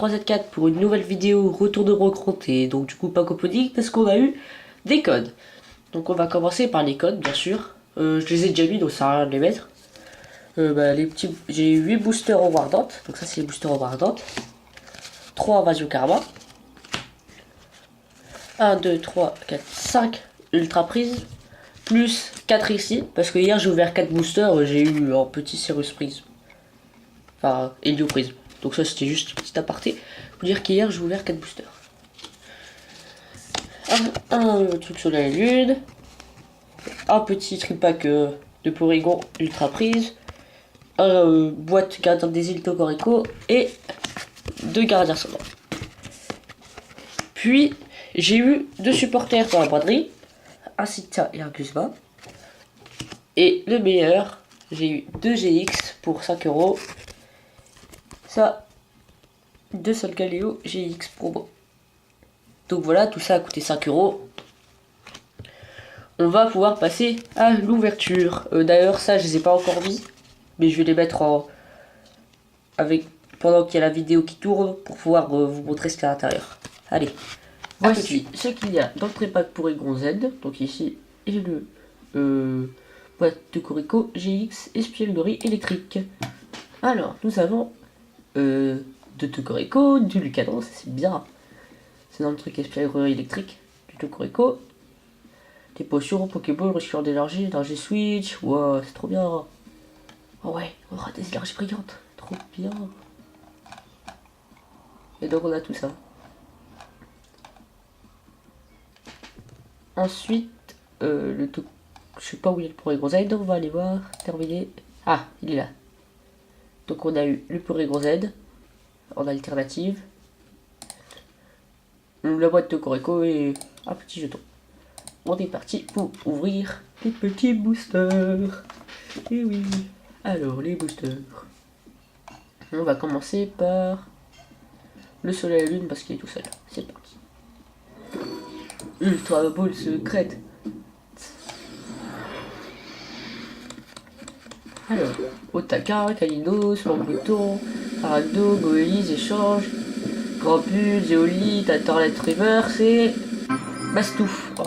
3Z4 pour une nouvelle vidéo retour de Rockrunt et donc du coup pas copodique parce qu'on a eu des codes. Donc on va commencer par les codes bien sûr. Je les ai déjà mis donc ça sert à rien de les mettre. J'ai 8 boosters au Wardant, donc ça c'est les boosters au Wardant. 3 Invasion Karma. 1, 2, 3, 4, 5 Ultra Prise. Plus 4 ici, parce que hier j'ai ouvert 4 boosters, j'ai eu un petit Cirrus Prism. Enfin, Helio Prism. Donc ça c'était juste un petit aparté pour dire qu'hier j'ai ouvert 4 boosters. Un truc sur la lune. Un petit tripack de Porygon Ultra Prise. Un boîte gardien des îles Togorico. Et 2 gardiens ascendants. Puis j'ai eu 2 supporters dans la braderie. Un Sita et un Guzma. Et le meilleur, j'ai eu 2 GX pour 5 €. Ça, 2 Solgaleo GX promo. Donc voilà, tout ça a coûté 5 €. On va pouvoir passer à l'ouverture. D'ailleurs, ça, je les ai pas encore mis. Mais je vais les mettre pendant qu'il y a la vidéo qui tourne pour pouvoir vous montrer ce qu'il y a à l'intérieur. Allez. Voici ce qu'il y a dans le prépack Porygon Z. Donc ici, et le boîte de Corico GX espièglerie électrique. Alors, nous avons de Togorico, du Lucadon, ça c'est bien. C'est dans le truc espièglerie électrique, du Togorico. Des potions, Pokéball, recycleur d'énergie, énergie switch. Wow, c'est trop bien. Oh ouais, on aura des énergies brillantes. Trop bien. Et donc on a tout ça. Ensuite, je sais pas où il est le Porygon Z, on va aller voir, terminer. Ah, il est là. Donc on a eu le Porygon Z en alternative, la boîte de Corico et un petit jeton. On est parti pour ouvrir les petits boosters. Et oui, alors les boosters. On va commencer par le soleil et la lune parce qu'il est tout seul. C'est parti. Ultra Ball secrète. Alors, Otaka, Kalido, Swambuton, Araldo, Goélise, Échange, Grampus, Zéolite, Atorlet Reverse et Bastouf. Oh.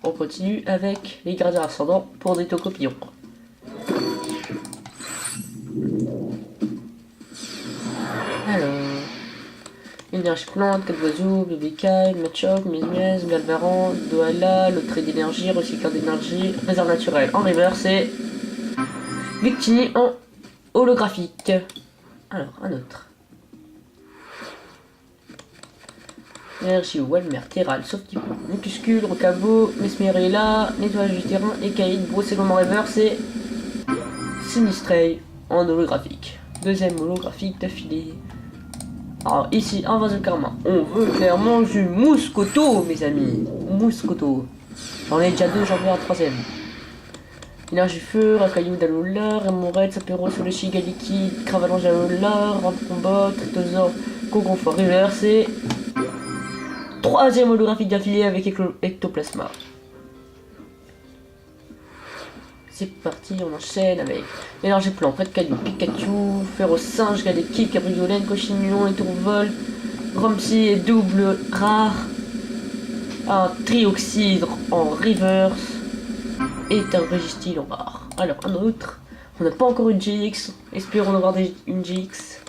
On continue avec les gardiens ascendants pour des tocopillons. Alors, énergie plante, 4 oiseaux, Bébécaille, Machoc, Mismiez, Galvaran, Doala, le trait d'énergie, recycleur d'énergie, réserve naturelle en reverse et Victini en holographique. Alors, un autre. Énergie Walmer, Terral, Softipo, Mucuscule, Rocabo, Mesmerella, Nettoyage du terrain, Ekaïd, Brosselon en reverse et Sinistray en holographique. Deuxième holographique d'affilée. Alors ici, Invasion Karma. On veut clairement du Mouscoto, mes amis. Mouscoto. J'en ai déjà 2, j'en veux un 3ème. Énergie Feu, Rakayu d'Alola, Remored, Sapero, Solechi, Galiki, Cravalange d'Alola, Ramp Combat, Tritosor, Kogonfort Reverse et 3ème holographique d'affilée avec Ectoplasma. C'est parti, on enchaîne avec Énergie Plan, Red Caillou, Pikachu, Férocinge, Galekik, Cabriolène, Cochignolon, Étourvol, Grumpy et double rare. Un Trioxydre en reverse et un Registyle en rare. Alors un autre, on n'a pas encore une GX, espérons avoir une GX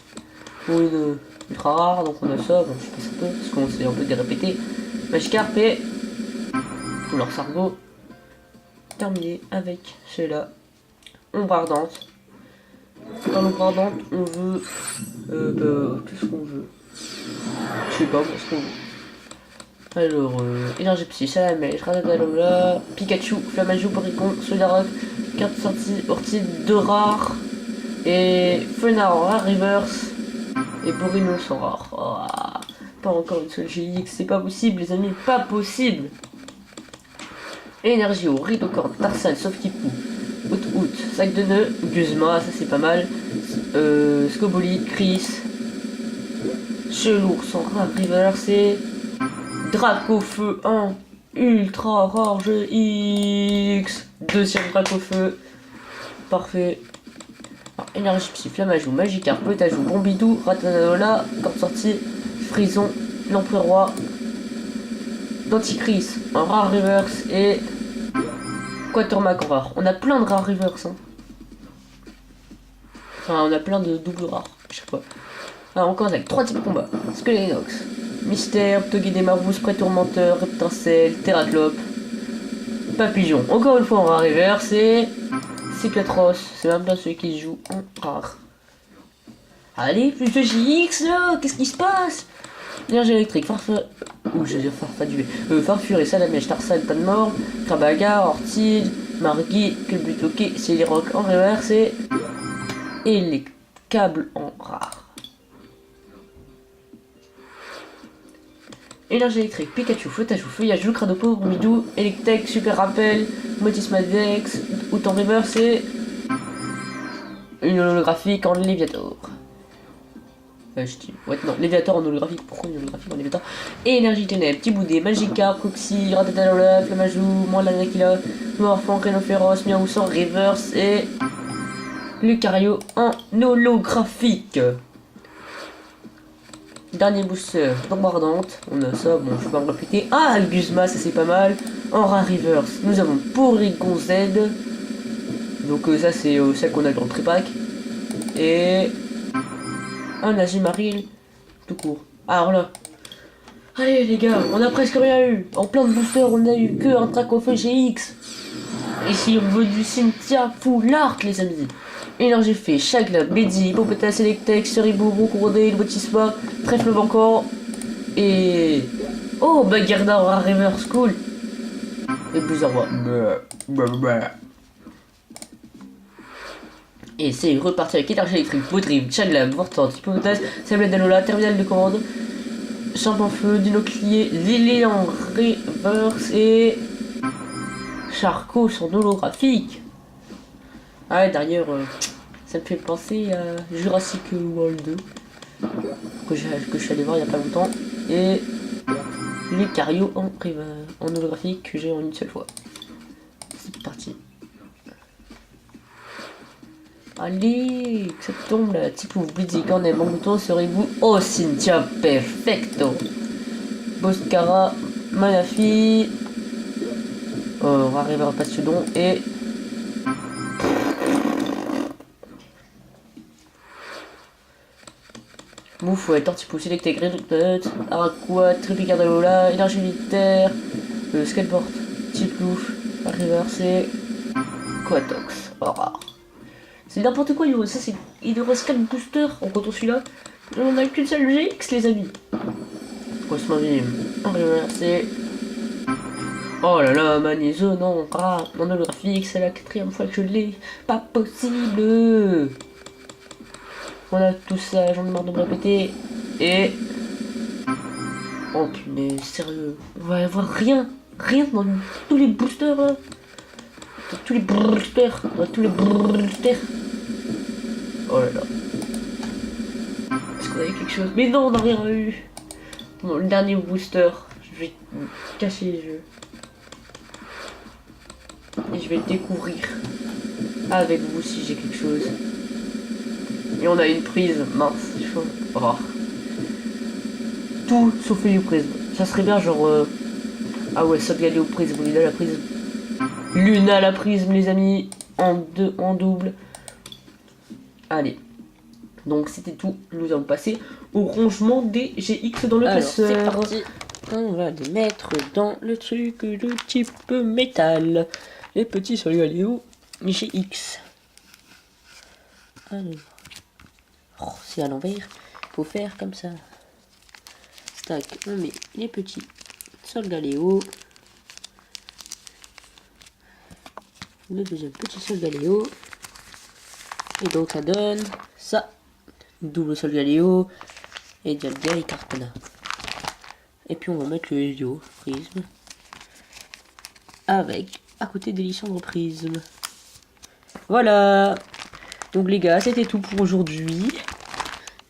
ou une ultra rare, donc on a ça, bon, je sais pas ça peut, parce qu'on s'est un peu dérépété. Magikarp et Couleur Sargo. Terminé avec celui-là. Ombre ardente. Dans l'ombre ardente, on veut. Qu'est-ce qu'on veut? Je sais pas ce qu'on veut. Alors, énergie psy, Salamèche, Radadalola, Pikachu, Flamajou, Porygon, Solidarock, carte sortie, Ortide, 2 rares. Et Fenard en rare reverse. Et Borinos en rare. Oh, pas encore une seule GX, c'est pas possible, les amis, pas possible! Énergie au Ridocorn, Tarsal, Softipu, Out, Sac de nœuds, Guzma, ça c'est pas mal. Scobolite, Chris, Chelour, sans rare reverse et Dracofeu 1, ultra rare GX. Deuxième Dracofeu, parfait. Alors, énergie psy, flamajou, magikarp, potajou, bombidou, ratananola, corde sortie, frison, l'empereur roi, denticris, un rare reverse et quatormac en rare. On a plein de rares reverse. Hein. Enfin, on a plein de doubles rares à chaque fois. Alors, on commence avec 3 types de combat. Skelenox, Mystère, Togedemaru, Spray Tourmenteur, Reptincelle, Terraclope, Papillon. Encore une fois en rare reverse et Cyclatros. C'est même bien celui qui joue en rare. Allez, plus de JX là, qu'est-ce qui se passe? Énergie électrique, Farfuré, Salamèche, Tarsal, Tanmor, Krabaga, Ortide, Margui, Culbutoke, Céliroc en reverse et les câbles en rare. Énergie électrique, Pikachu, Flottajou, Feuillage, Cradopo, Midou, Electek, Super Rappel, Motis Madvex, ou en reverse et une holographique en Léviator. Ouais, non, Léviator en holographique, pourquoi une holographique en Léviator? Et énergie ténèbres, Petit Boudé, Magikarp, Coxy, Ratatalola, Flamajou, Moilanakila, Morphon, Rhinophéros, Miaoussan, Reverse et Lucario en holographique. Dernier booster, bombardante, on a ça, bon je vais pas me répéter. Ah, Guzma, ça c'est pas mal. En rare reverse, nous avons Porygon Z. Donc ça c'est celle qu'on a dans le tripack. Et un Agimaril, tout court. Alors là, allez les gars, on a presque rien eu. En plein de boosters, on a eu que un Tracofeu GX. Ici on veut du Cynthia Full Art les amis. Énergie fait, Chagla, Bédi, Hippopéta, Selectek, Seribourou, Courodé, Botisma, Trèfle encore. Et. Oh, Bagarda, Rare Reverse, cool. Et plusieurs voix. Et c'est reparti avec énergie électrique, Baudrive, Chagla, Vortante, Hippopéta, Sable d'Alola, Terminal de commande, Champ en feu, Dinoclier, Lily en reverse et. Charcot en holographique. Ah ouais, d'ailleurs, ça me fait penser à Jurassic World 2 que je suis allé voir il y a pas longtemps et les Cario en holographique que j'ai en une seule fois. C'est parti. Allez, que ça tombe là, type ou Blitzy Cornet, Mangoto, serez-vous? Oh, Cynthia, perfecto. Boscara, Manafi, Rariver Pastudon et Moufouette, Tortipousse, Electek, Redoutet, Araquat, Tripicardalola, Énergie militaire, Skateboard, Tiplouf, Reverse et Quatox. Oh, rare. C'est n'importe quoi, ça c'est. Il nous reste 4 boosters en comptant celui-là. On a qu'une seule GX les amis. Cosmovim, en reverse et. Oh là là, Magnéso, non, rare, mon holographique, c'est la 4ème fois que je l'ai. Pas possible. Voilà, tout ça, j'en ai marre de me répéter. Et. Oh punaise, sérieux. On va avoir rien dans tous les boosters. Hein. Dans tous les boosters. Oh là là. Est-ce qu'on a eu quelque chose? Mais non, on n'a rien eu. Bon, le dernier booster. Je vais cacher les jeux. Et je vais découvrir avec vous si j'ai quelque chose. Et on a une prise, mince, c'est chaud. Oh. Tout sauf les prisme. Ça serait bien genre... Ah ouais, sauvegarder au prisme, Luna la prisme. Luna la prisme les amis. En double. Allez. Donc c'était tout. Nous allons passer au rangement des GX dans le classeur. C'est parti. On va les mettre dans le truc de type métal. Les petits Solgaleo GX. Alors. Oh, c'est à l'envers, faut faire comme ça. Stack, on met les petits Solgaleo. Le deuxième petit Solgaleo. Et donc ça donne ça. Double Solgaleo. Et Dialga et Cartana. Et puis on va mettre le Helio Prisme. Avec, à côté des Lysandre Prisme. Voilà. Donc les gars, c'était tout pour aujourd'hui.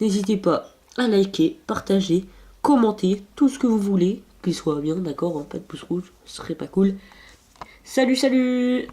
N'hésitez pas à liker, partager, commenter, tout ce que vous voulez. Qu'il soit bien, d'accord, hein, pas de pouce rouge, ce serait pas cool. Salut, salut!